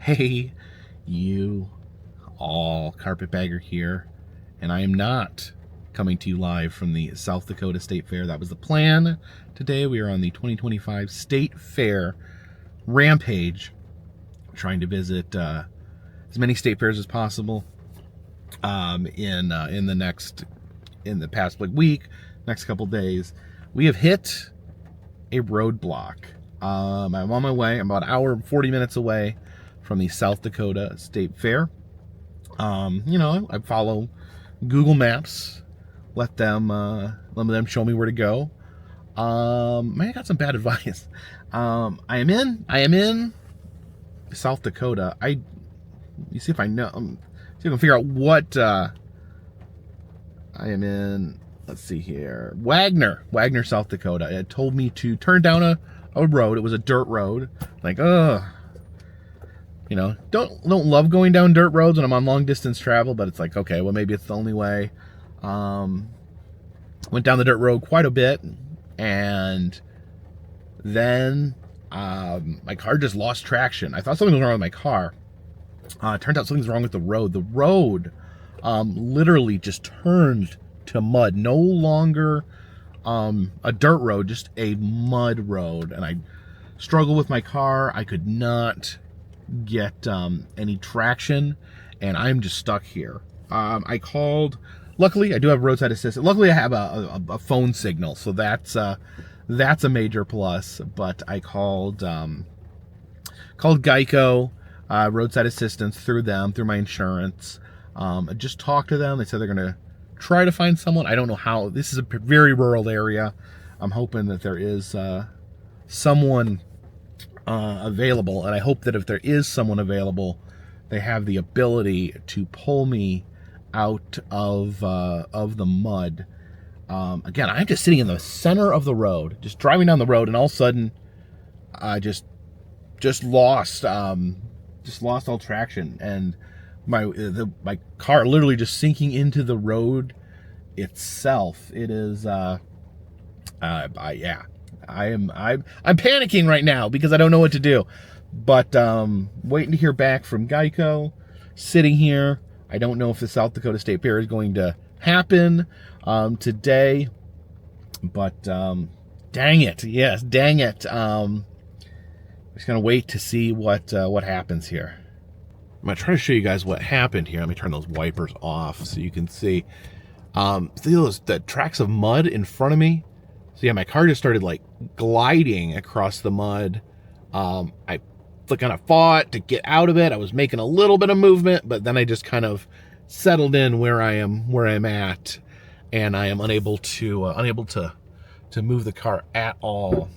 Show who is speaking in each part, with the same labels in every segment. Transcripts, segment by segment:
Speaker 1: Hey, you all, Carpetbagger here, and I am not coming to you live from the South Dakota State Fair. That was the plan. Today we are on the 2025 State Fair rampage, trying to visit as many state fairs as possible in the past week, next couple days. We have hit a roadblock. I'm on my way. I'm about an hour and 40 minutes away from the South Dakota State Fair. I follow Google Maps, let them show me where to go. I got some bad advice. I am in South Dakota. You see if I know. See if I can figure out what I am in. Let's see here. Wagner, South Dakota. It told me to turn down a road. It was a dirt road. Like, don't love going down dirt roads when I'm on long distance travel, but it's like, okay, well, maybe it's the only way. Went down the dirt road quite a bit, and then my car just lost traction. I thought something was wrong with my car. Turns out something's wrong with the road. The road literally just turned to mud. No longer a dirt road, just a mud road. And I struggled with my car. I could not get any traction, and I'm just stuck here. I called. Luckily, I do have roadside assistance. Luckily, I have a phone signal, so that's a major plus. But I called Geico, roadside assistance through my insurance. I just talked to them. They said they're gonna try to find someone. I don't know how. This is a very rural area. I'm hoping that there is someone available, and I hope that if there is someone available, they have the ability to pull me out of the mud. Again, I'm just sitting in the center of the road, just driving down the road, and all of a sudden, I just lost all traction, and my car literally just sinking into the road itself. It is I'm panicking right now because I don't know what to do. But waiting to hear back from Geico, sitting here. I don't know if the South Dakota State Fair is going to happen today, but dang it. Yes, dang it. I'm just going to wait to see what happens here. I'm going to try to show you guys what happened here. Let me turn those wipers off so you can see. See the tracks of mud in front of me? So yeah, my car just started like gliding across the mud. I kind of fought to get out of it. I was making a little bit of movement, but then I just kind of settled in where I'm at, and I am unable to move the car at all.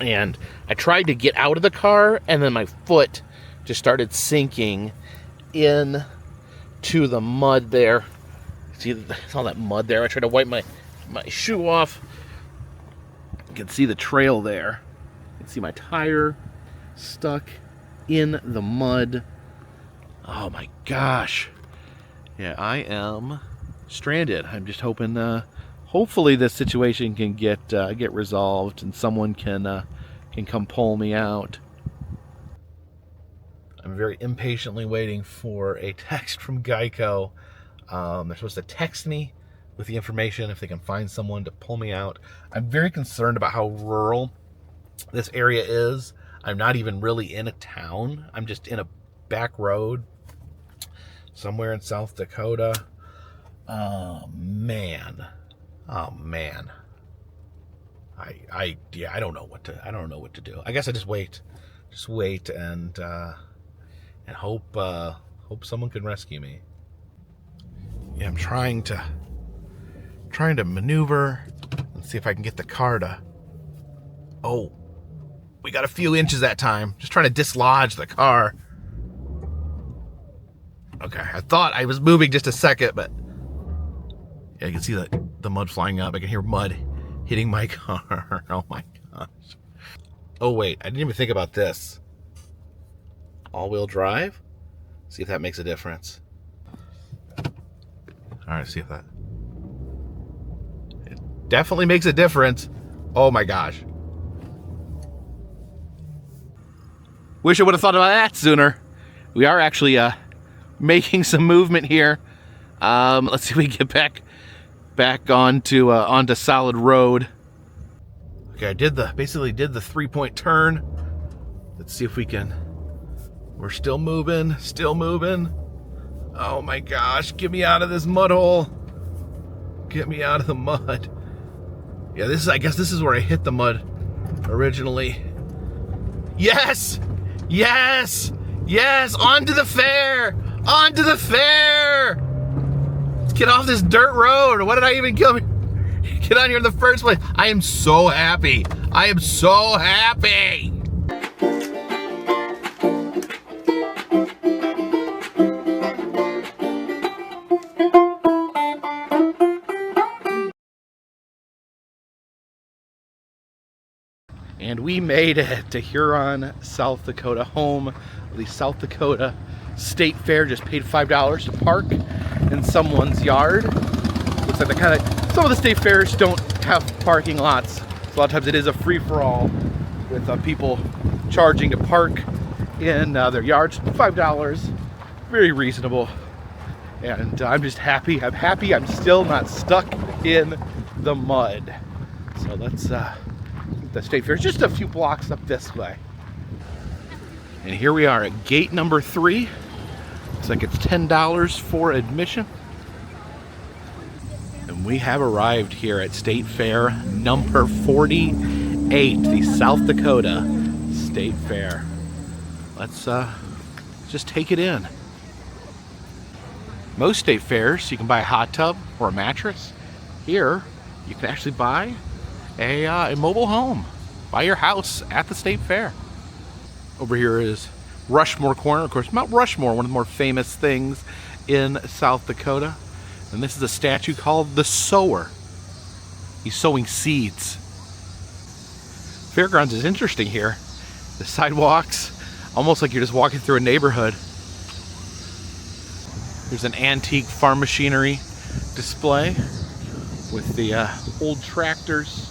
Speaker 1: And I tried to get out of the car, and then my foot just started sinking in to the mud there. See all that mud there? I tried to wipe my shoe off. You can see the trail there. You can see my tire stuck in the mud. Oh my gosh. Yeah, I am stranded. I'm just hoping hopefully this situation can get resolved and someone can come pull me out. I'm very impatiently waiting for a text from Geico. They're supposed to text me with the information if they can find someone to pull me out. I'm very concerned about how rural this area is. I'm not even really in a town. I'm just in a back road somewhere in South Dakota. Oh man. I don't know what to do. I guess I just wait and hope someone can rescue me. Yeah, I'm trying to maneuver and see if I can get the car to. Oh, we got a few inches that time. Just trying to dislodge the car. Okay, I thought I was moving just a second, but yeah, you can see the mud flying up. I can hear mud hitting my car. Oh my gosh. Oh wait, I didn't even think about this. All-wheel drive? See if that makes a difference. All right, see if that. It definitely makes a difference. Oh my gosh. Wish I would have thought about that sooner. We are actually making some movement here. Let's see if we can get back onto solid road. Okay, I basically did the 3-point turn. Let's see if we can. We're still moving, still moving. Oh my gosh, get me out of this mud hole. Get me out of the mud. Yeah, I guess this is where I hit the mud originally. Yes! Yes! Yes! Onto the fair! Onto the fair! Let's get off this dirt road. What did I even get on here in the first place? I am so happy. I am so happy! And we made it to Huron, South Dakota, home of the South Dakota State Fair. Just paid $5 to park in someone's yard. Looks like some of the state fairs don't have parking lots. So a lot of times it is a free-for-all with people charging to park in their yards. $5, very reasonable. And I'm just happy. I'm happy I'm still not stuck in the mud. So let's the state fair is just a few blocks up this way. And here we are at gate number 3. Looks like it's $10 for admission. And we have arrived here at State Fair number 48, the South Dakota State Fair. Let's just take it in. Most state fairs, you can buy a hot tub or a mattress. Here, you can actually buy a mobile home by your house at the state fair. Over here is Rushmore Corner. Of course, Mount Rushmore, one of the more famous things in South Dakota. And this is a statue called the Sower. He's sowing seeds. Fairgrounds is interesting here. The sidewalks, almost like you're just walking through a neighborhood. There's an antique farm machinery display with the old tractors.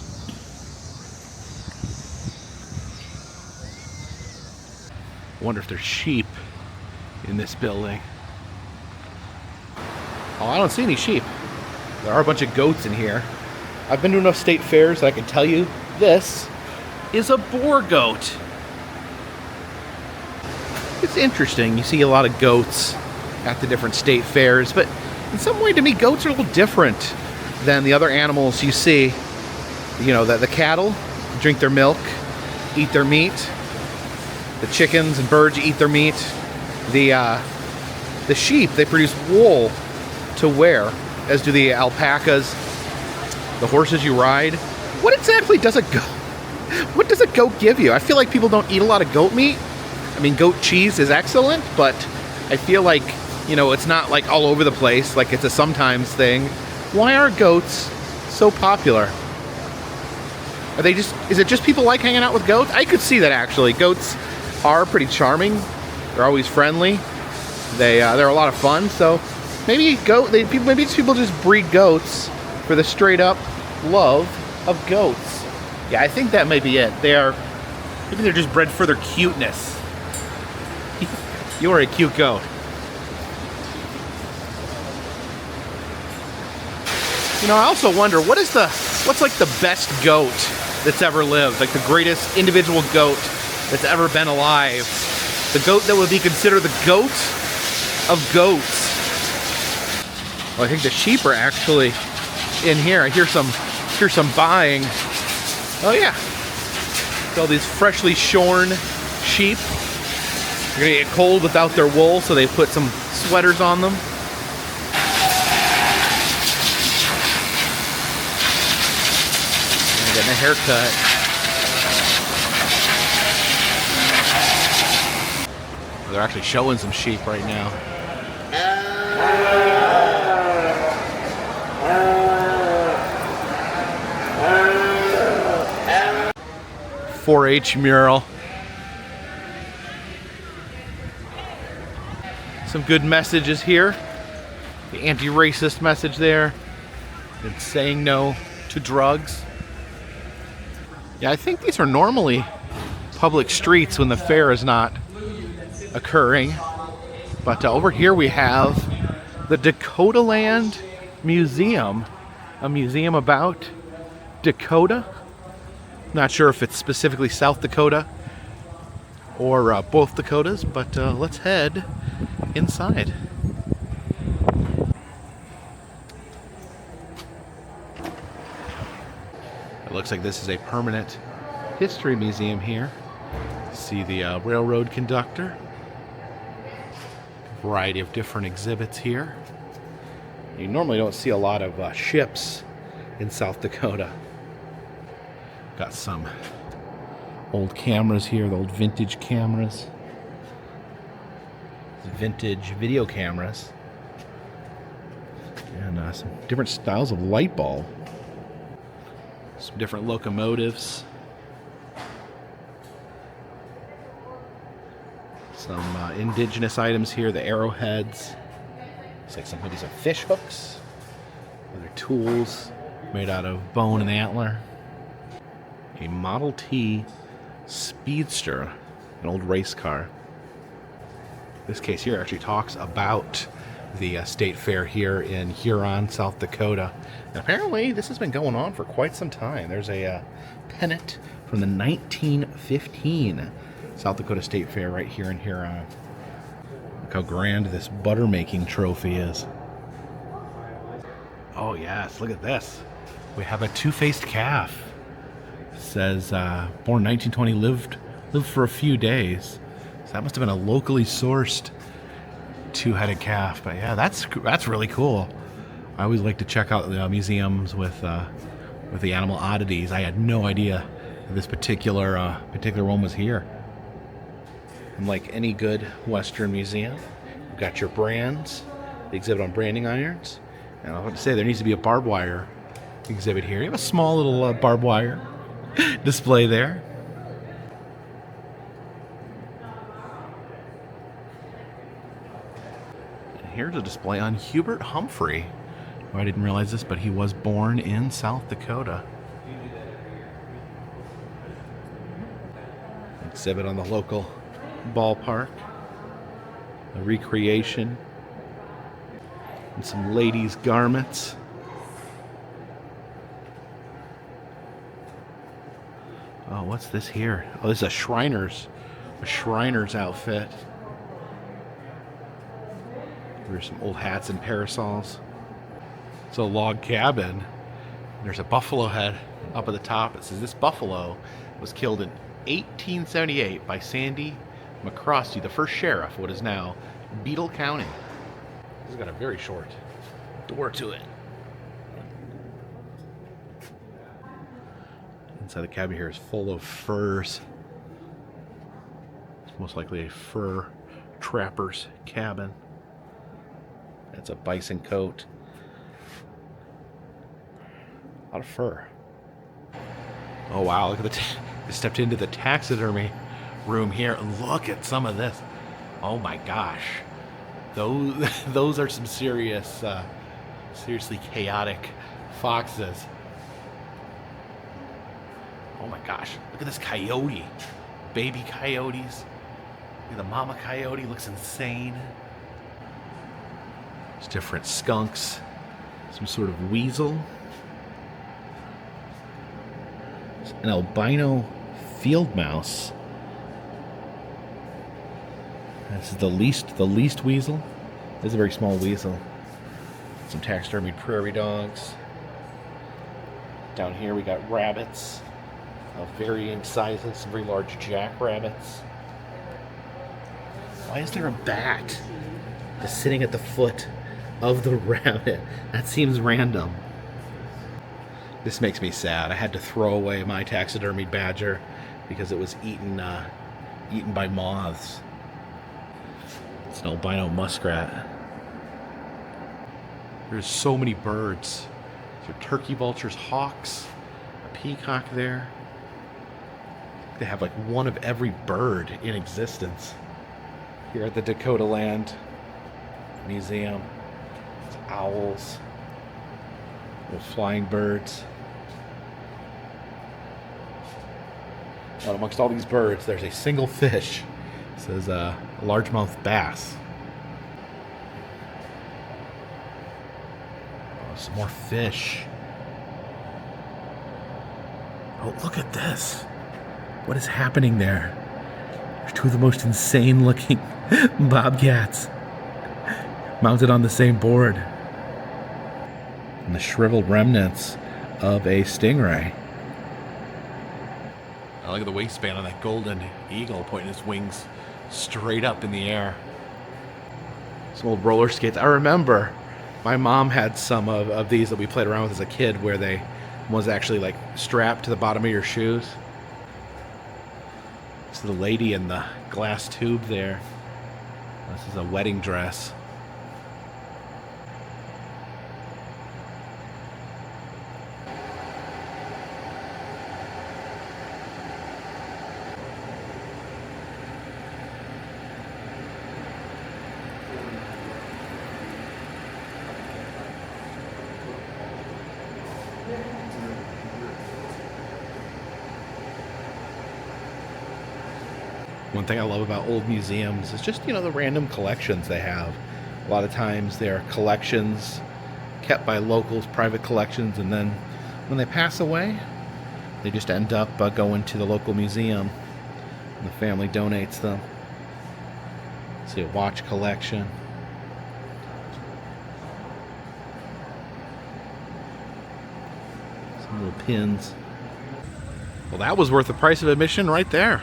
Speaker 1: I wonder if there's sheep in this building. Oh, I don't see any sheep. There are a bunch of goats in here. I've been to enough state fairs that I can tell you this is a boar goat. It's interesting. You see a lot of goats at the different state fairs, but in some way to me, goats are a little different than the other animals you see. You know, the cattle drink their milk, eat their meat. The chickens and birds eat their meat. The sheep, they produce wool to wear, as do the alpacas. The horses you ride. What exactly does a goat? What does a goat give you? I feel like people don't eat a lot of goat meat. I mean, goat cheese is excellent, but I feel like, you know, it's not like all over the place, like it's a sometimes thing. Why are goats so popular? Are they just, is it just people like hanging out with goats? I could see that actually. Goats are pretty charming. They're always friendly. They're a lot of fun. So maybe people just breed goats for the straight up love of goats. Yeah, I think that may be it. Maybe they're just bred for their cuteness. You are a cute goat. You know, I also wonder what's like the best goat that's ever lived, like the greatest individual goat that's ever been alive. The goat that would be considered the goat of goats. Well, I think the sheep are actually in here. I hear some buying. Oh yeah. All these freshly shorn sheep. They're gonna get cold without their wool, so they put some sweaters on them. And getting a haircut. They're actually showing some sheep right now. 4-H mural. Some good messages here. The anti-racist message there. It's saying no to drugs. Yeah, I think these are normally public streets when the fair is not occurring. But over here we have the Dakota Land Museum, a museum about Dakota. Not sure if it's specifically South Dakota or both Dakotas, but let's head inside. It looks like this is a permanent history museum here. See the railroad conductor. Variety of different exhibits here. You normally don't see a lot of ships in South Dakota. Got some old cameras here, the old vintage cameras. Vintage video cameras. And some different styles of light bulb. Some different locomotives. Some indigenous items here, the arrowheads. Looks like some of these are fish hooks. Other tools made out of bone and antler. A Model T Speedster, an old race car. This case here actually talks about the state fair here in Huron, South Dakota. And apparently this has been going on for quite some time. There's a pennant from the 1915 South Dakota State Fair right here in Huron. Look how grand this butter making trophy is. Oh yes, look at this. We have a two-faced calf. It says born 1920, lived for a few days. So that must have been a locally sourced two-headed calf. But yeah, that's really cool. I always like to check out the museums with the animal oddities. I had no idea that this particular one was here. And like any good Western museum, you've got your brands, the exhibit on branding irons. And I want to say there needs to be a barbed wire exhibit here. You have a small little barbed wire display there. And here's a display on Hubert Humphrey. Oh, I didn't realize this, but he was born in South Dakota. Exhibit on the local ballpark, a recreation, and some ladies' garments. Oh, what's this here? Oh, this is a Shriner's outfit. There's some old hats and parasols. It's a log cabin. There's a buffalo head up at the top. It says this buffalo was killed in 1878 by Sandy McCrosty, the first sheriff of what is now Beetle County. This has got a very short door to it. Inside the cabin here is full of furs. It's most likely a fur trapper's cabin. That's a bison coat. A lot of fur. Oh wow, look at I stepped into the taxidermy room here and look at some of this. Oh my gosh. Those are some seriously chaotic foxes. Oh my gosh, look at this coyote. Baby coyotes. Look at the mama coyote, looks insane. There's different skunks. Some sort of weasel. An albino field mouse. This is the least weasel. This is a very small weasel. Some taxidermied prairie dogs. Down here we got rabbits of varying sizes, some very large jackrabbits. Why is there a bat just sitting at the foot of the rabbit? That seems random. This makes me sad. I had to throw away my taxidermied badger because it was eaten by moths. It's an albino muskrat. There's so many birds. There are turkey vultures, hawks, a peacock there. They have like one of every bird in existence here at the Dakota Land Museum. It's owls, little flying birds. And amongst all these birds, there's a single fish. It says largemouth bass. Oh, some more fish. Oh, look at this. What is happening there? There's two of the most insane looking bobcats mounted on the same board. And the shriveled remnants of a stingray. I look at the wingspan on that golden eagle pointing his wings straight up in the air. Some old roller skates. I remember my mom had some of these that we played around with as a kid, where they was actually like strapped to the bottom of your shoes. This is the lady in the glass tube there. This is a wedding dress. One thing I love about old museums is just, the random collections they have. A lot of times they're collections kept by locals, private collections, and then when they pass away, they just end up going to the local museum, and the family donates them. See, a watch collection. Some little pins. Well, that was worth the price of admission right there.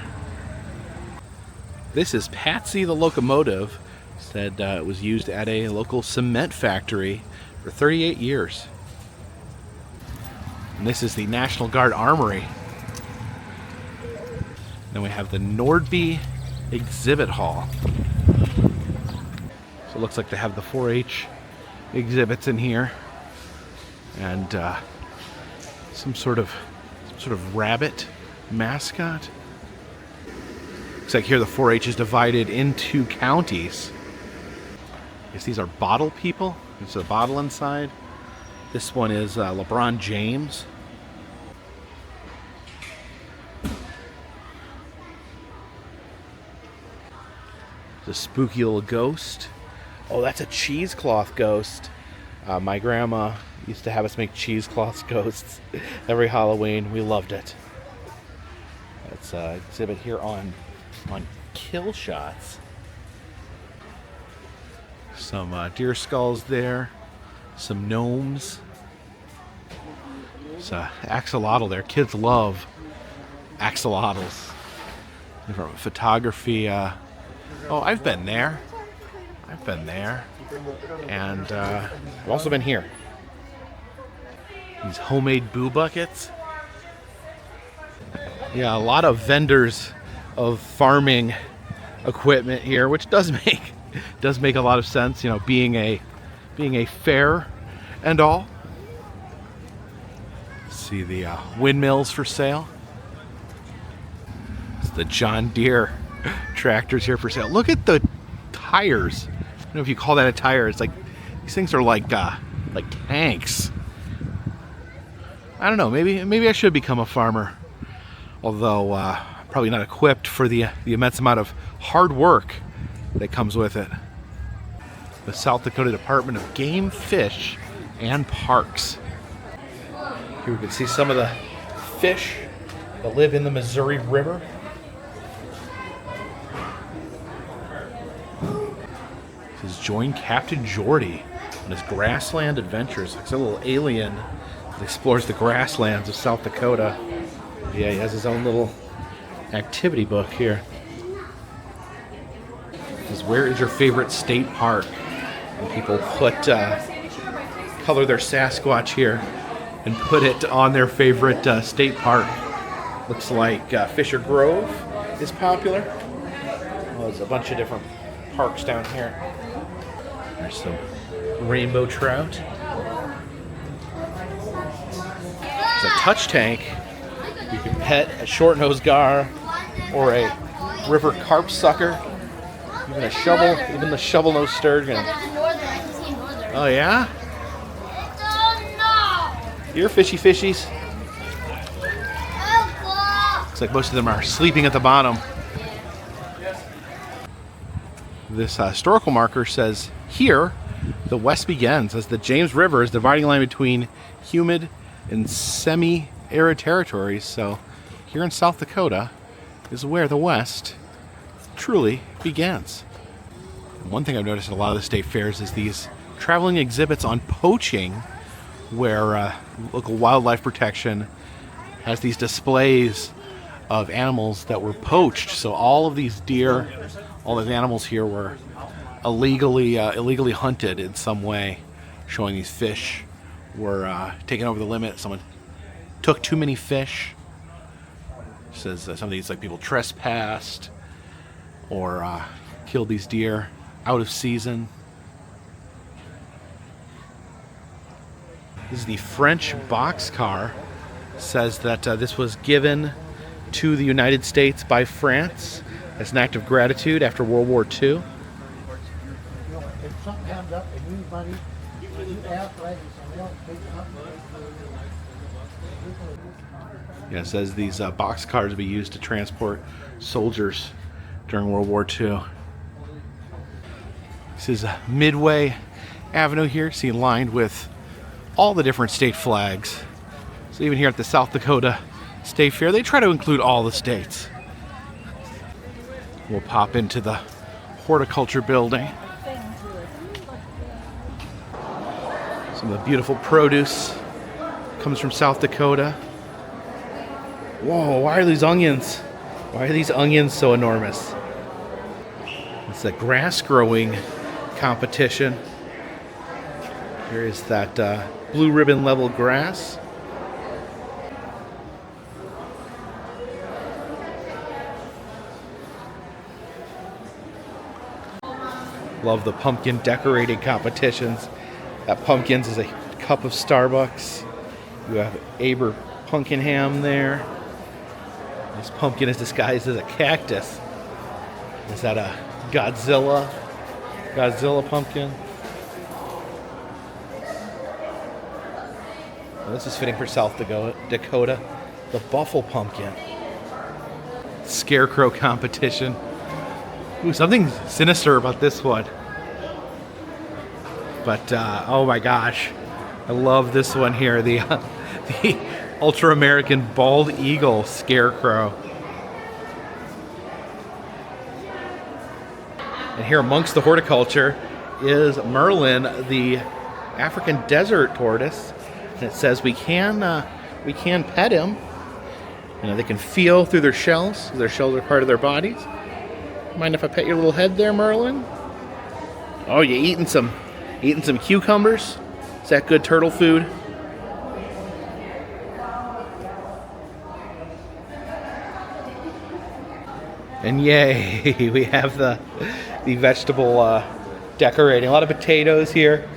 Speaker 1: This is Patsy the locomotive. Said it was used at a local cement factory for 38 years. And this is the National Guard Armory. Then we have the Nordby Exhibit Hall. So it looks like they have the 4-H exhibits in here, and some sort of rabbit mascot. Looks like here the 4-H is divided into counties. I guess these are bottle people. There's a bottle inside. This one is LeBron James. It's a spooky little ghost. Oh, that's a cheesecloth ghost. My grandma used to have us make cheesecloth ghosts every Halloween. We loved it. That's an exhibit here on kill shots. Some deer skulls there. Some gnomes. There's an axolotl there. Kids love axolotls. Different photography. Oh, I've been there. And I've also been here. These homemade boo buckets. Yeah, a lot of vendors of farming equipment here, which does make a lot of sense, being a fair and all. See the windmills for sale. It's the John Deere tractors here for sale. Look at the tires. I don't know if you call that a tire. It's like these things are like tanks. I don't know. Maybe I should become a farmer, although probably not equipped for the immense amount of hard work that comes with it. The South Dakota Department of Game, Fish, and Parks. Here we can see some of the fish that live in the Missouri River. This is join Captain Jordy on his grassland adventures. It's a little alien that explores the grasslands of South Dakota. Yeah, he has his own little activity book here. This is where is your favorite state park? And people put color their Sasquatch here and put it on their favorite state park. Looks like Fisher Grove is popular. Well, there's a bunch of different parks down here. There's some rainbow trout. There's a touch tank. You can pet a short-nosed gar or a river carp sucker. Even a shovel, even the shovel-nosed sturgeon. Oh yeah? Here, fishies. Looks like most of them are sleeping at the bottom. This historical marker says here the West begins, as the James River is the dividing line between humid and semi-arid territories. So here in South Dakota is where the West truly begins. And one thing I've noticed at a lot of the state fairs is these traveling exhibits on poaching, where local wildlife protection has these displays of animals that were poached. So all of these deer, all these animals here were illegally hunted in some way, showing these fish were taken over the limit. Someone took too many fish. It says some of these people trespassed or killed these deer out of season. This is the French boxcar. Says that this was given to the United States by France as an act of gratitude after World War II. Yeah, it says these boxcars would be used to transport soldiers during World War II. This is Midway Avenue here, seen lined with all the different state flags. So even here at the South Dakota State Fair, they try to include all the states. We'll pop into the Horticulture building. Some of the beautiful produce comes from South Dakota. Whoa, why are these onions? Why are these onions so enormous? It's a grass growing competition. Here is that blue ribbon level grass. Love the pumpkin decorating competitions. That pumpkins is a cup of Starbucks. You have Aber Pumpkinham there. This pumpkin is disguised as a cactus. Is that a Godzilla pumpkin? Well, this is fitting for South Dakota. The Buffalo pumpkin. Scarecrow competition. Ooh, something sinister about this one. But, oh my gosh. I love this one here. The Ultra-American Bald Eagle Scarecrow. And here amongst the horticulture is Merlin, the African desert tortoise. And it says we can pet him. You know, they can feel through their shells. Their shells are part of their bodies. Mind if I pet your little head there, Merlin? Oh, you eating some cucumbers? Is that good turtle food? And yay, we have the vegetable decorating. A lot of potatoes here.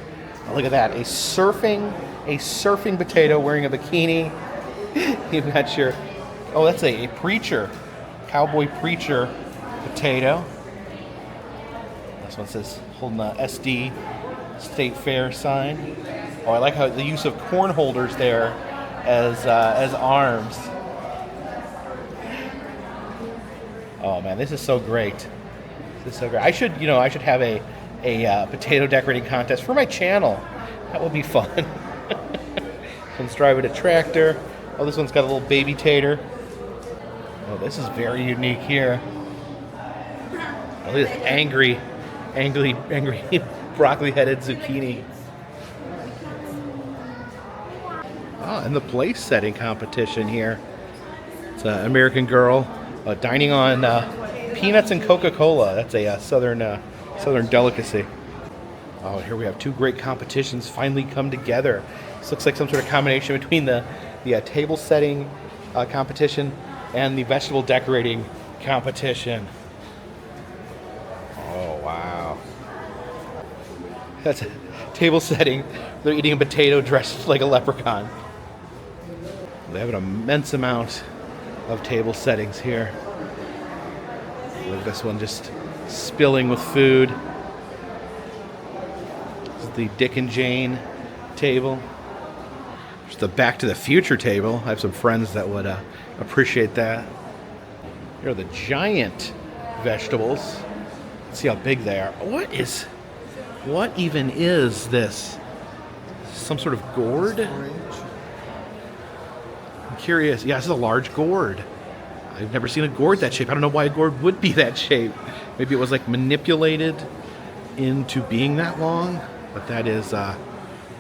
Speaker 1: Oh, look at that, a surfing potato wearing a bikini. You've got your, oh, that's a preacher, cowboy preacher potato. This one says holding the SD State Fair sign. Oh, I like how the use of corn holders there as arms. Oh man, this is so great. This is so great. I should have a potato decorating contest for my channel. That would be fun. One's driving a tractor. Oh, this one's got a little baby tater. Oh, this is very unique here. Oh, look at this angry broccoli-headed zucchini. Oh, and the place setting competition here. It's an American girl dining on peanuts and Coca-Cola. That's a southern delicacy. Oh, here we have two great competitions finally come together. This looks like some sort of combination between the table setting competition and the vegetable decorating competition. Oh, wow. That's a table setting. They're eating a potato dressed like a leprechaun. They have an immense amount of table settings here. Look at this one just spilling with food. This is the Dick and Jane table. There's the Back to the Future table. I have some friends that would appreciate that. Here are the giant vegetables. See how big they are. What even is this? Some sort of gourd? I'm curious. Yeah, this is a large gourd. I've never seen a gourd that shape. I don't know why a gourd would be that shape. Maybe it was like manipulated into being that long, but that is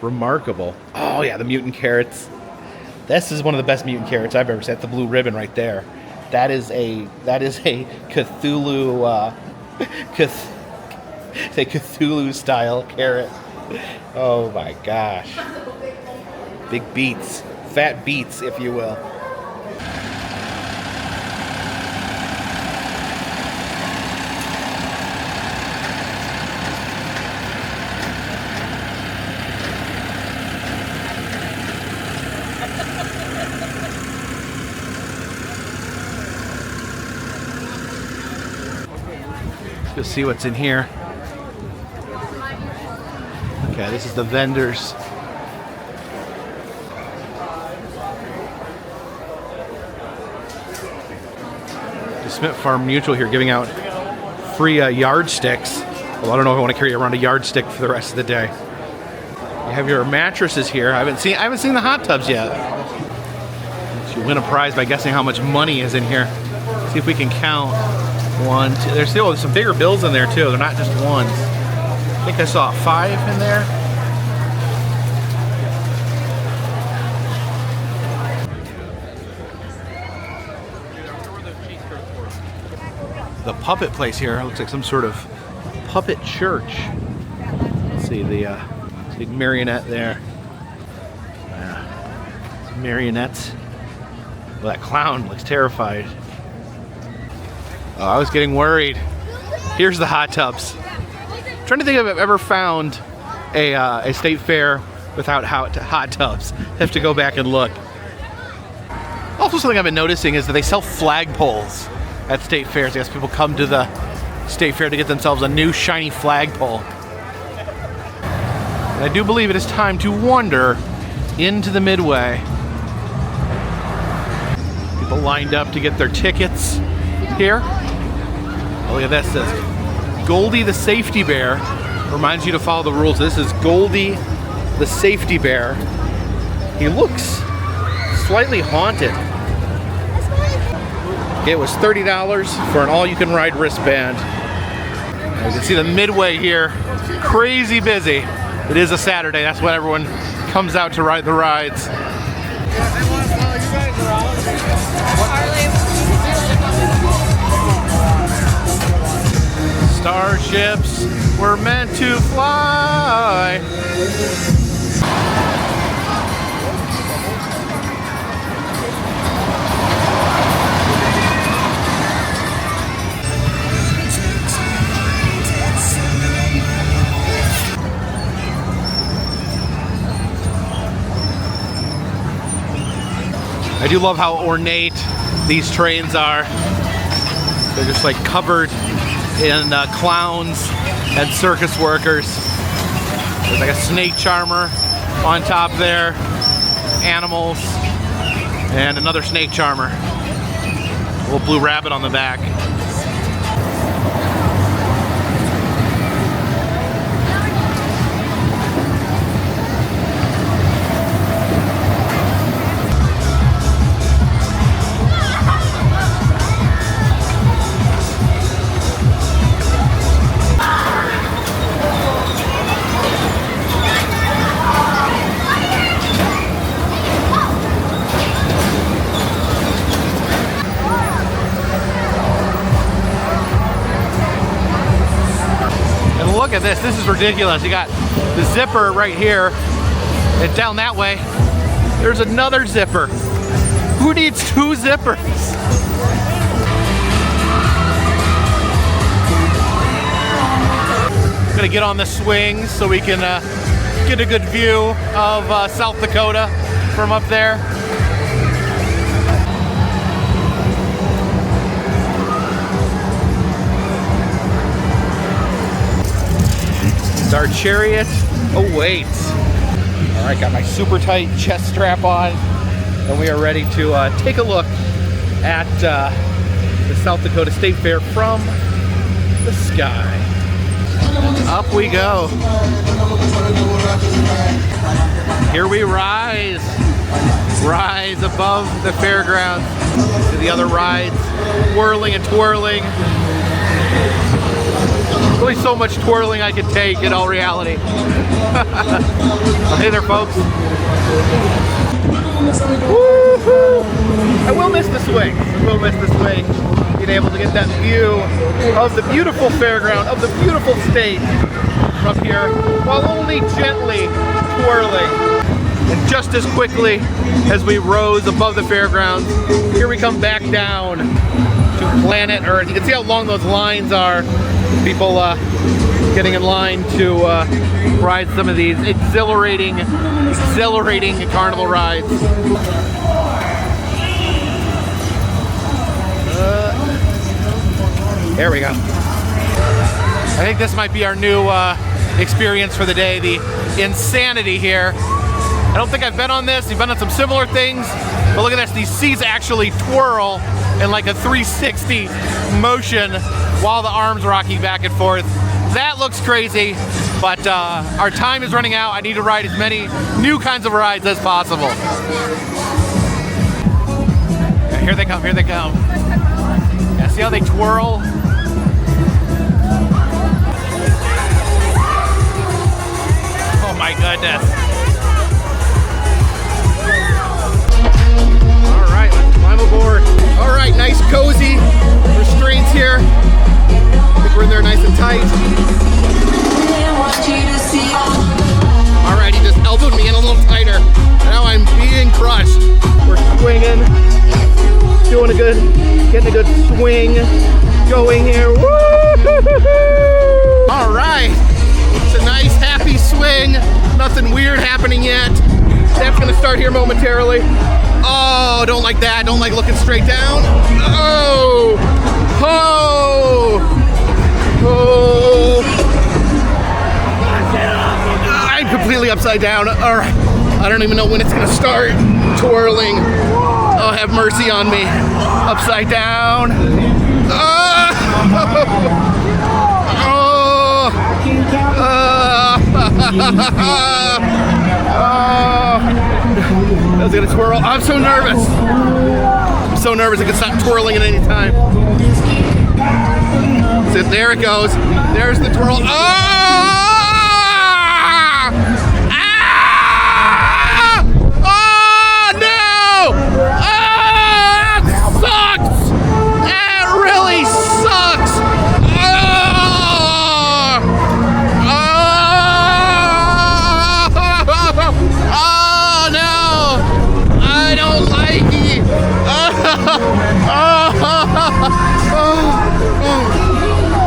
Speaker 1: remarkable. Oh yeah, the mutant carrots. This is one of the best mutant carrots I've ever seen. That's the blue ribbon right there. That is a Cthulhu Cthulhu style carrot. Oh my gosh. Big beets. Fat beets, if you will. Let's see what's in here. Okay, this is the vendors. The Smith Farm Mutual here giving out free yardsticks. Well, I don't know if I want to carry around a yardstick for the rest of the day. You have your mattresses here. I haven't seen the hot tubs yet. You win a prize by guessing how much money is in here. See if we can count. 1, 2. There's still some bigger bills in there too. They're not just ones. I think I saw 5 in there. The puppet place here looks like some sort of puppet church. Let's see the big marionette there. Marionettes. Well, that clown looks terrified. Oh, I was getting worried. Here's the hot tubs. I'm trying to think if I've ever found a state fair without hot tubs. I have to go back and look. Also, something I've been noticing is that they sell flagpoles at state fairs. I guess people come to the state fair to get themselves a new shiny flagpole. And I do believe it is time to wander into the Midway. People lined up to get their tickets here. Oh, look at this. It says Goldie the Safety Bear. Reminds you to follow the rules. This is Goldie the Safety Bear. He looks slightly haunted. It was $30 for an all-you-can-ride wristband. You can see the Midway here, crazy busy. It is a Saturday. That's when everyone comes out to ride the rides. Starships were meant to fly. I do love how ornate these trains are. They're just like covered in clowns and circus workers. There's like a snake charmer on top there, animals, and another snake charmer. A little blue rabbit on the back. Look at this. This is ridiculous. You got the zipper right here, and down that way, there's another zipper. Who needs 2 zippers? I'm gonna get on the swings so we can get a good view of South Dakota from up there. Our chariot awaits. All right, got my super tight chest strap on, and we are ready to take a look at the South Dakota State Fair from the sky. Up we go. Here we rise. Rise above the fairgrounds to the other rides, whirling and twirling. There's only so much twirling I could take in all reality. Hey there, folks. Woo-hoo! I will miss the swings. I will miss the swings. Being able to get that view of the beautiful fairground, of the beautiful state from here, while only gently twirling. And just as quickly as we rose above the fairgrounds, here we come back down to planet Earth. You can see how long those lines are. People getting in line to ride some of these exhilarating carnival rides. There we go. I think this might be our new experience for the day, the insanity here. I don't think I've been on this. I've been on some similar things, but look at this. These seats actually twirl in like a 360 motion while the arms rocking back and forth. That looks crazy, but our time is running out. I need to ride as many new kinds of rides as possible. Here they come, here they come. Yeah, see how they twirl? Oh my goodness. All right, let's climb aboard. All right, nice cozy restraints here. I think we're in there nice and tight. All right, he just elbowed me in a little tighter. Now I'm being crushed. We're swinging, doing a good, getting a good swing going here. Woo-hoo-hoo-hoo! All right, it's a nice happy swing. Nothing weird happening yet. That's gonna start here momentarily. Oh, don't like that. Don't like looking straight down. Oh, oh, oh. I'm completely upside down. All right, I don't even know when it's gonna start twirling. Oh, have mercy on me. Upside down. Oh, that's gonna twirl. I'm so nervous. I'm so nervous it could stop twirling at any time. So there it goes. There's the twirl. Oh! Ah! Oh no! Ah! That sucks! That really sucks!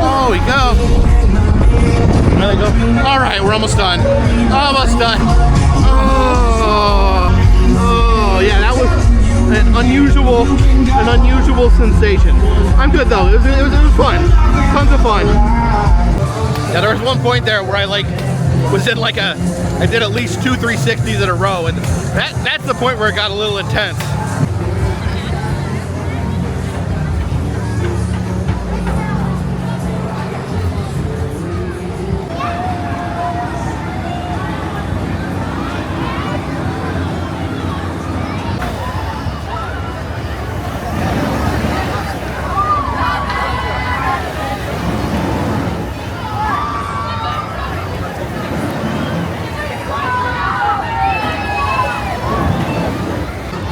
Speaker 1: Oh, we go. There they go. All right, we're almost done. Almost done. Oh, yeah, that was an unusual sensation. I'm good though. It was fun. Tons of fun. Yeah, there was one point there where I was in I did at least 2 360s in a row, and that's the point where it got a little intense.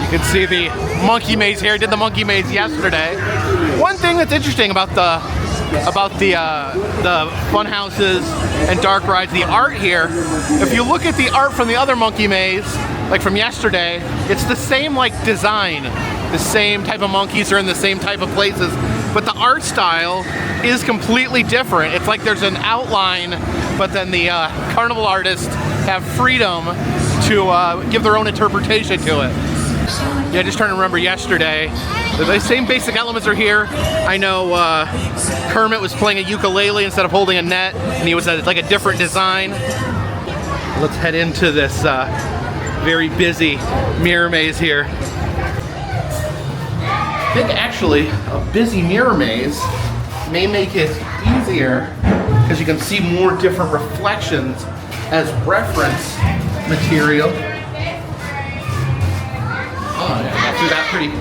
Speaker 1: You can see the monkey maze here. I did the monkey maze yesterday. One thing that's interesting about the fun houses and dark rides, the art here, if you look at the art from the other monkey maze, like from yesterday, it's the same design. The same type of monkeys are in the same type of places, but the art style is completely different. It's like there's an outline, but then the carnival artists have freedom to give their own interpretation to it. Yeah, just trying to remember yesterday. The same basic elements are here. I know Kermit was playing a ukulele instead of holding a net, and he was like a different design. Let's head into this very busy mirror maze here. I think actually a busy mirror maze may make it easier because you can see more different reflections as reference material. Oh, yeah, I got through that pretty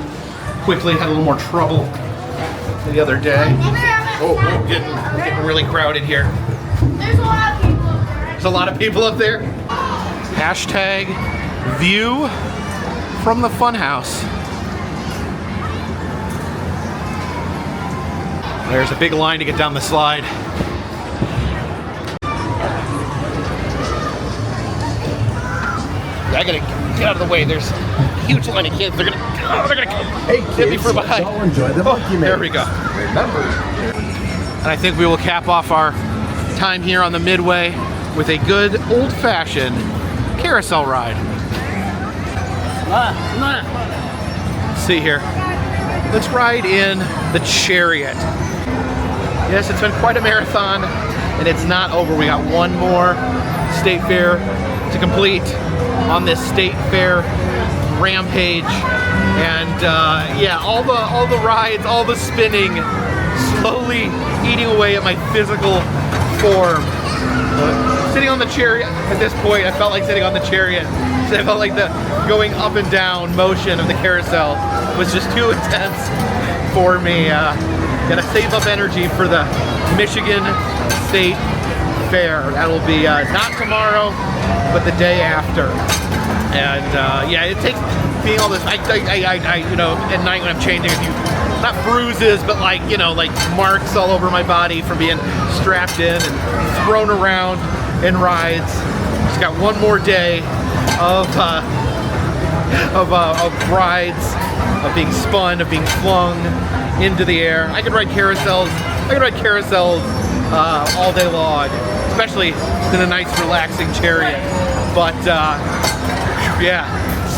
Speaker 1: quickly. Had a little more trouble the other day. Oh, getting really crowded here.
Speaker 2: There's a lot of people up there.
Speaker 1: There's a lot of people up there. Hashtag view from the funhouse. There's a big line to get down the slide. I gotta get out of the way. There's a huge line of kids. They're gonna come hit me from behind.
Speaker 3: Enjoy the monkey
Speaker 1: There we go.
Speaker 3: Remember.
Speaker 1: And I think we will cap off our time here on the Midway with a good old-fashioned carousel ride. Let's see here. Let's ride in the Chariot. Yes, it's been quite a marathon, and it's not over. We got one more state fair to complete on this state fair rampage, and yeah, all the rides, all the spinning, slowly eating away at my physical form. Sitting on the Chariot at this point, I felt like sitting on the Chariot. I felt like the going up and down motion of the carousel was just too intense for me. Gotta save up energy for the Michigan State Fair. That'll be not tomorrow, but the day after. And yeah, it takes being all this. I you know, at night when I'm changing, a few, not bruises, but like, you know, like marks all over my body from being strapped in and thrown around in rides. Just got one more day of rides, of being spun, of being flung into the air. I could ride carousels. All day long, especially in a nice, relaxing Chariot. But yeah,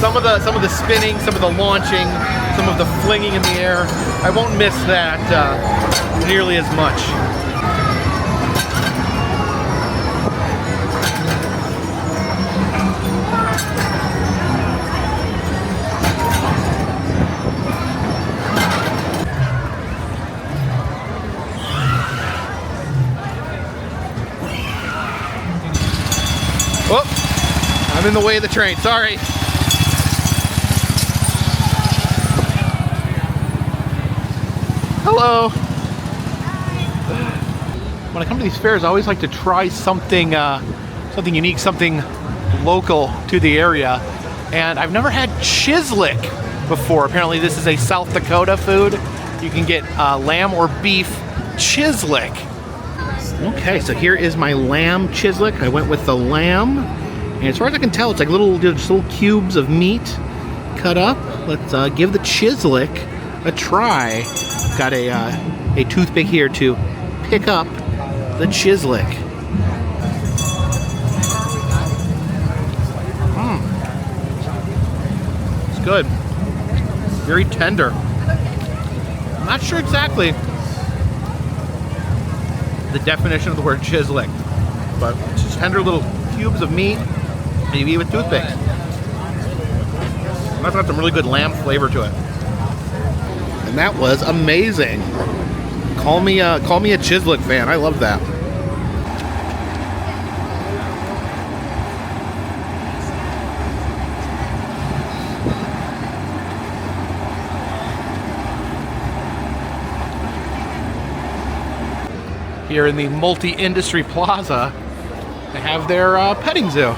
Speaker 1: some of the spinning, some of the launching, some of the flinging in the air, I won't miss that nearly as much. Oh, I'm in the way of the train, sorry. Hello. When I come to these fairs, I always like to try something something unique, something local to the area. And I've never had chislic before. Apparently this is a South Dakota food. You can get lamb or beef chislic. Okay, so here is my lamb chislic. I went with the lamb, and as far as I can tell, it's like just little cubes of meat cut up. Let's give the chislic a try. Got a toothpick here to pick up the chislic. It's good. Very tender. I'm not sure exactly the definition of the word chislic, but it's just tender little cubes of meat, and you eat with toothpicks. That's got some really good lamb flavor to it, and that was amazing. Call me a chislic fan. I love that. Here in the multi-industry plaza, they have their petting zoo.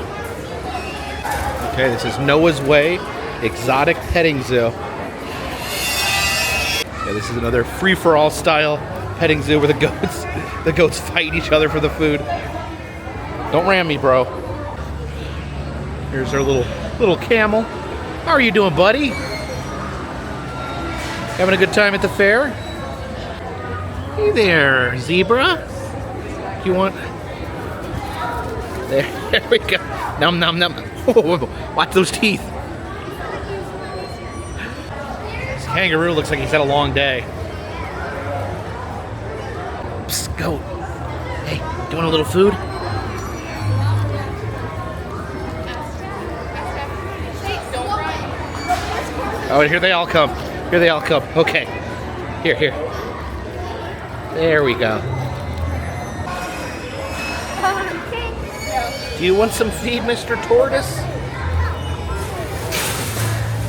Speaker 1: Okay, this is Noah's Way Exotic Petting Zoo. Yeah, this is another free-for-all style petting zoo where the goats fight each other for the food. Don't ram me, bro. Here's our little camel. How are you doing, buddy? Having a good time at the fair? Hey there, zebra. You want? There we go. Num num num. Watch those teeth. This kangaroo looks like he's had a long day. Psst, goat. Hey, do you want a little food? Oh, and here they all come. Here they all come. Okay. Here. There we go. Do you want some feed, Mr. Tortoise?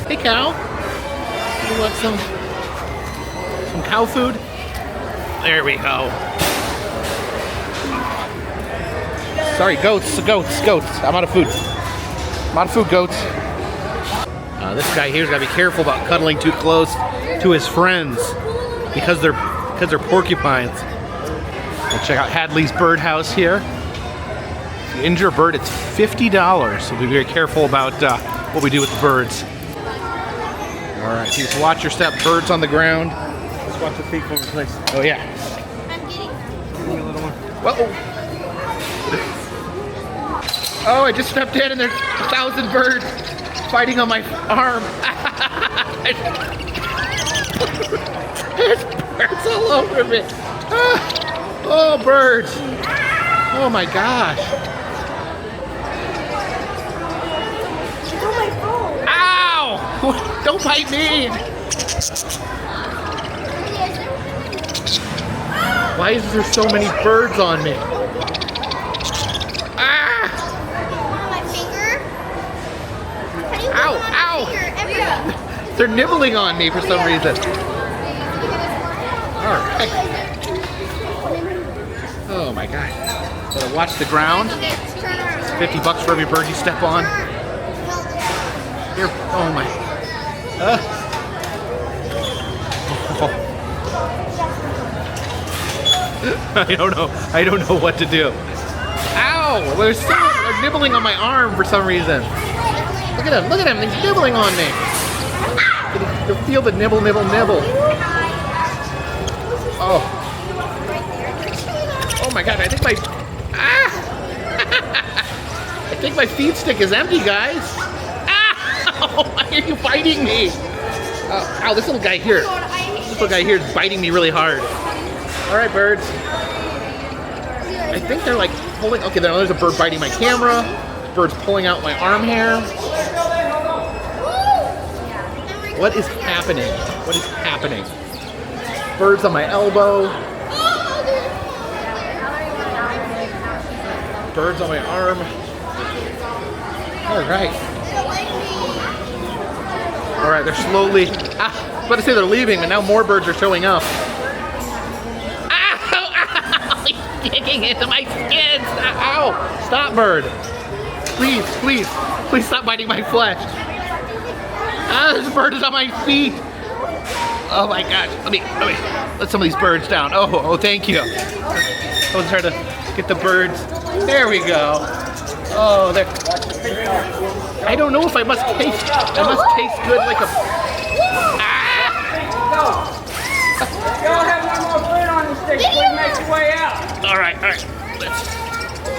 Speaker 1: Hey, cow. You want some cow food? There we go. Sorry, goats. I'm out of food. Goats. This guy here's gotta be careful about cuddling too close to his friends because they're porcupines. We'll check out Hadley's birdhouse here. If you injure a bird, it's $50. So be very careful about what we do with the birds. All right, so just watch your step. Birds on the ground.
Speaker 3: Just watch your feet going in place.
Speaker 1: Oh yeah.
Speaker 2: I'm getting them.
Speaker 3: Give me a little one.
Speaker 1: Whoa. Oh, I just stepped in and there's 1,000 birds fighting on my arm. There's birds all over me. Oh, birds. Oh my gosh.
Speaker 2: Oh my phone.
Speaker 1: Ow! Don't bite me. Why is there so many birds on me? Ah!
Speaker 2: My finger. How do you
Speaker 1: Ow,
Speaker 2: put it on
Speaker 1: ow.
Speaker 2: my finger? Everywhere.
Speaker 1: They're nibbling on me for some reason. All right. Oh my God. Gotta watch the ground.
Speaker 2: Okay, turn around.
Speaker 1: $50 for every bird you step on. Here, oh my. I don't know what to do. Ow! They're nibbling on my arm for some reason. Look at him, he's nibbling on me. You can feel the nibble. Oh. Oh my God, I think my feed stick is empty, guys. Ow! Why are you biting me? Ow, this little guy here. This little guy here is biting me really hard. All right, birds. I think they're like pulling. Okay, there's a bird biting my camera. Bird's pulling out my arm hair. What is happening? Birds on my elbow. Birds on my arm. All right. All right, they're slowly. I was about to say they're leaving, but now more birds are showing up. Ow! He's digging into my skin. Ow! Stop, bird. Please stop biting my flesh. This bird is on my feet. Oh my gosh. Let some of these birds down. Oh, thank you. I was trying to get the birds. There we go. Oh, there. I don't know if I must taste good like a.
Speaker 3: Y'all have one more bird on the stick. Please make your way out.
Speaker 1: All right.
Speaker 2: Oh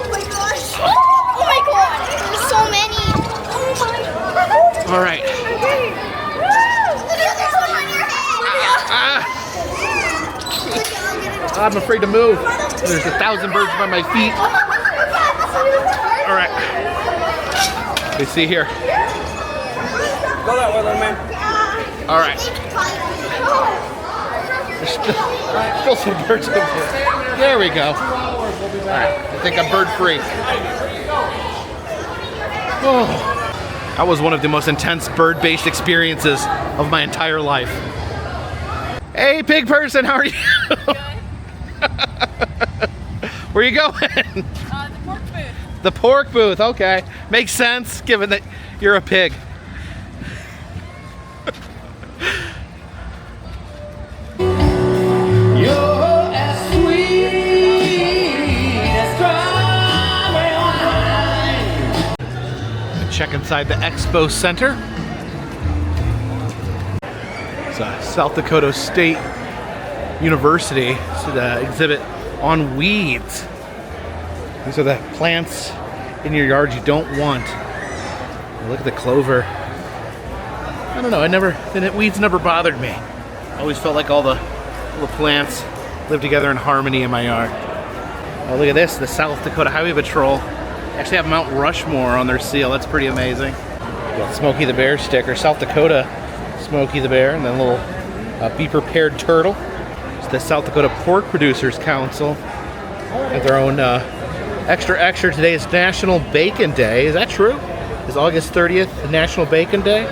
Speaker 2: my gosh. Oh my god. There's so many. Oh my god.
Speaker 1: All right.
Speaker 2: Look at this one on your head.
Speaker 1: I'm afraid to move. There's 1,000 birds by my feet. All right. You see here.
Speaker 3: Go that way, little man.
Speaker 1: All right. There's still some birds over here. There we go. All right. I think I'm bird free. Oh. That was one of the most intense bird-based experiences of my entire life. Hey, pig person, how are you? Where are you going?
Speaker 4: The pork booth.
Speaker 1: The pork booth, okay. Makes sense, given that you're a pig.
Speaker 5: You're as sweet as strawberry wine.
Speaker 1: Check inside the Expo Center. It's a South Dakota State University. It's the exhibit on weeds. These are the plants in your yard you don't want. Look at the clover. I don't know, weeds never bothered me. I always felt like all the plants live together in harmony in my yard. Oh, look at this, the South Dakota Highway Patrol. They actually have Mount Rushmore on their seal. That's pretty amazing. Got Smokey the Bear sticker, South Dakota Smokey the Bear, and then a little Be Prepared turtle. It's the South Dakota Pork Producers Council. Have their own Extra, extra, today is National Bacon Day. Is that true? Is August 30th National Bacon Day?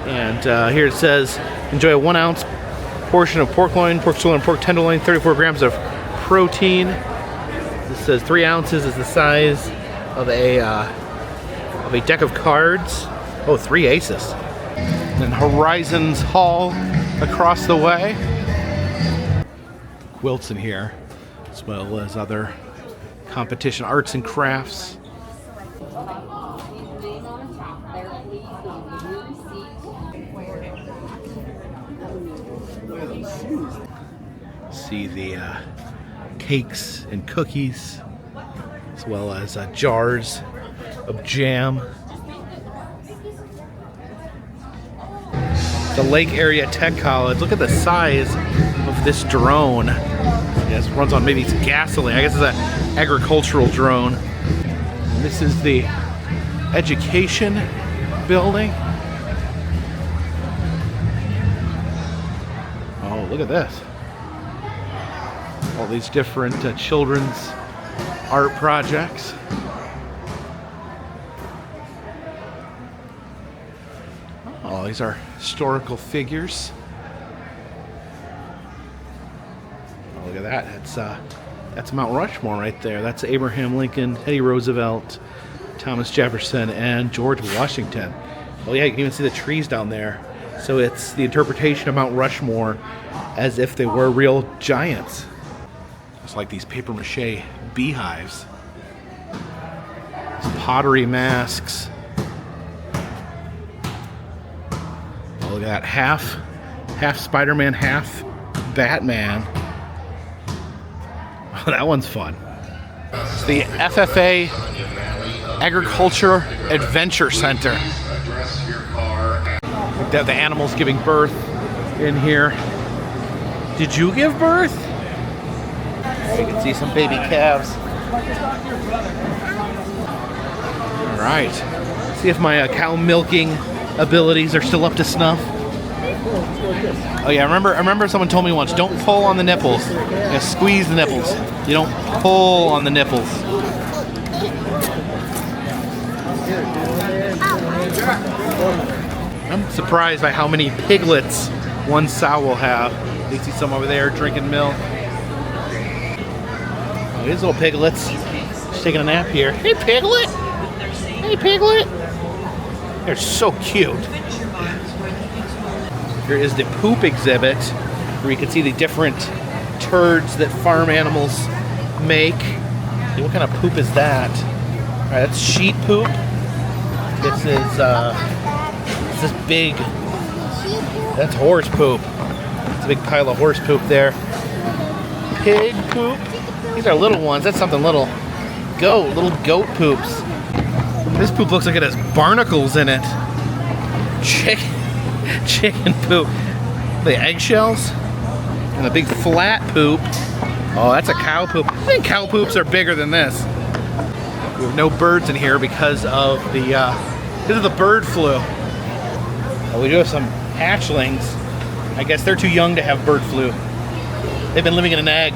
Speaker 1: And here it says, enjoy a 1 ounce portion of pork loin, pork sirloin, pork tenderloin, 34 grams of protein. It says 3 ounces is the size of a deck of cards. Oh, 3 aces. And Horizons Hall across the way. Quilts in here, as well as other competition arts and crafts. See the cakes and cookies, as well as jars of jam. The Lake Area Tech College. Look at the size of this drone. Yes, runs on maybe some gasoline. I guess it's an agricultural drone. And this is the education building. Oh, look at this. All these different children's art projects. Oh, these are historical figures. Oh, look at that. That's Mount Rushmore right there. That's Abraham Lincoln, Teddy Roosevelt, Thomas Jefferson, and George Washington. Oh yeah, you can even see the trees down there. So it's the interpretation of Mount Rushmore as if they were real giants. It's like these paper mache beehives. It's pottery masks. Oh, look at that. Half Spider-Man, half Batman. Oh, that one's fun. It's the FFA Agriculture Adventure Center. The animals giving birth in here. Did you give birth? You can see some baby calves. All right. See if my cow milking abilities are still up to snuff. Oh yeah, I remember someone told me once, don't pull on the nipples. You gotta squeeze the nipples. You don't pull on the nipples. I'm surprised by how many piglets one sow will have. You see some over there drinking milk. Oh, these little piglets. Just taking a nap here. Hey, piglet! Hey, piglet! They're so cute. Here is the poop exhibit, where you can see the different turds that farm animals make. See, what kind of poop is that? All right, that's sheep poop. This is big. That's horse poop. It's a big pile of horse poop there. Pig poop. These are little ones. That's something little. Little goat poops. This poop looks like it has barnacles in it. Chicken poop. The eggshells. And a big flat poop. Oh, that's a cow poop. I think cow poops are bigger than this. We have no birds in here because of the bird flu. Oh, we do have some hatchlings. I guess they're too young to have bird flu. They've been living in an egg.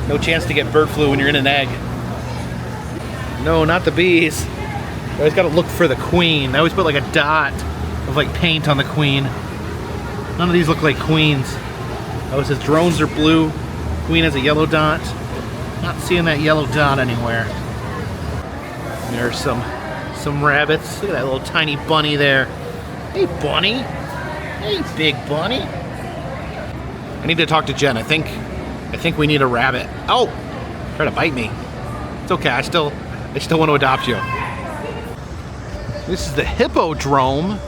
Speaker 1: No chance to get bird flu when you're in an egg. No, not the bees. You always gotta look for the queen. I always put like a dot of like paint on the queen. None of these look like queens. Oh, it says drones are blue. Queen has a yellow dot. Not seeing that yellow dot anywhere. There's some rabbits. Look at that little tiny bunny there. Hey, bunny. Hey, big bunny. I need to talk to Jen. I think we need a rabbit. Oh, try to bite me. It's okay. I still want to adopt you. This is the hippodrome.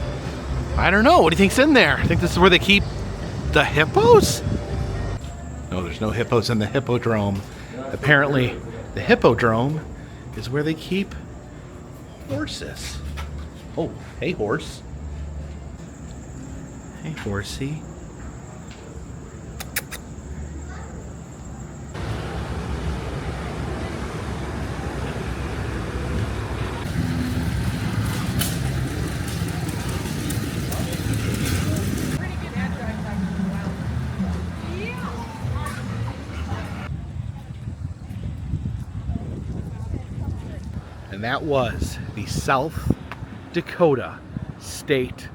Speaker 1: I don't know. What do you think's in there? I think this is where they keep the hippos? No, there's no hippos in the hippodrome. Apparently, the hippodrome is where they keep horses. Oh, hey, horse. Hey, horsey. And that was the South Dakota State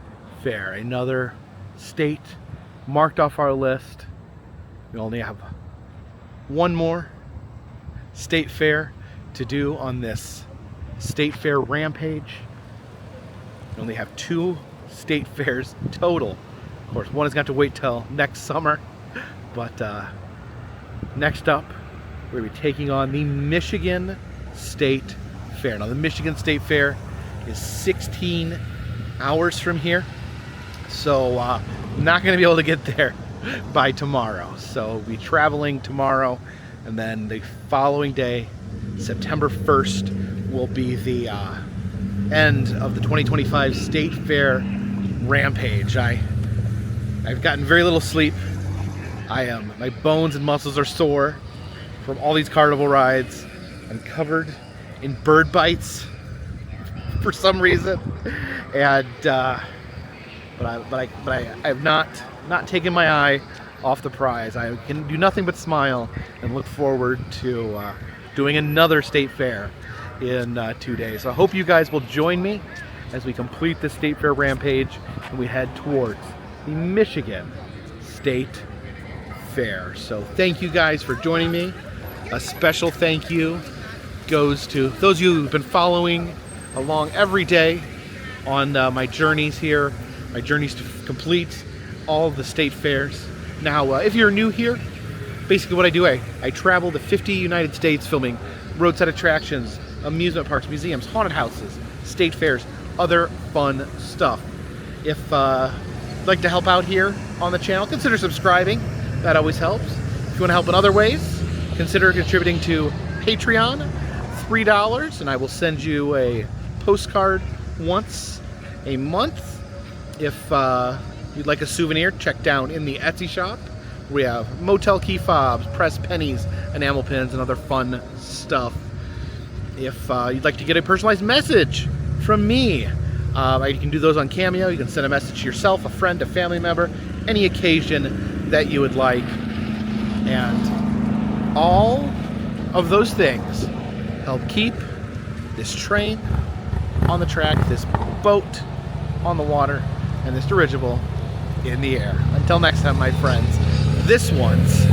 Speaker 1: Fair. Another state marked off our list. We only have one more state fair to do on this state fair rampage. We only have 2 state fairs total. Of course, one has got to wait till next summer. But next up, we're going to be taking on the Michigan State Fair. Now, the Michigan State Fair is 16 hours from here. So, not going to be able to get there by tomorrow. So, we'll be traveling tomorrow. And then the following day, September 1st, will be the end of the 2025 State Fair rampage. I've gotten very little sleep. My bones and muscles are sore from all these carnival rides. I'm covered in bird bites for some reason, and but I have not taken my eye off the prize. I can do nothing but smile and look forward to doing another state fair in 2 days. So I hope you guys will join me as we complete the state fair rampage and we head towards the Michigan State Fair. So thank you guys for joining me. A special thank you goes to those of you who've been following along every day on my journeys here, my journeys to complete all the state fairs. Now, if you're new here, basically what I do, I travel to 50 United States filming roadside attractions, amusement parks, museums, haunted houses, state fairs, other fun stuff. If you'd like to help out here on the channel, consider subscribing. That always helps. If you want to help in other ways, consider contributing to Patreon, $3, and I will send you a postcard once a month. If you'd like a souvenir, check down in the Etsy shop. We have motel key fobs, pressed pennies, enamel pins, and other fun stuff. If you'd like to get a personalized message from me, you can do those on Cameo. You can send a message to yourself, a friend, a family member, any occasion that you would like. And all of those things help keep this train on the track, this boat on the water, and this dirigible in the air. Until next time, my friends, this one's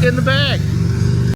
Speaker 1: in the bag.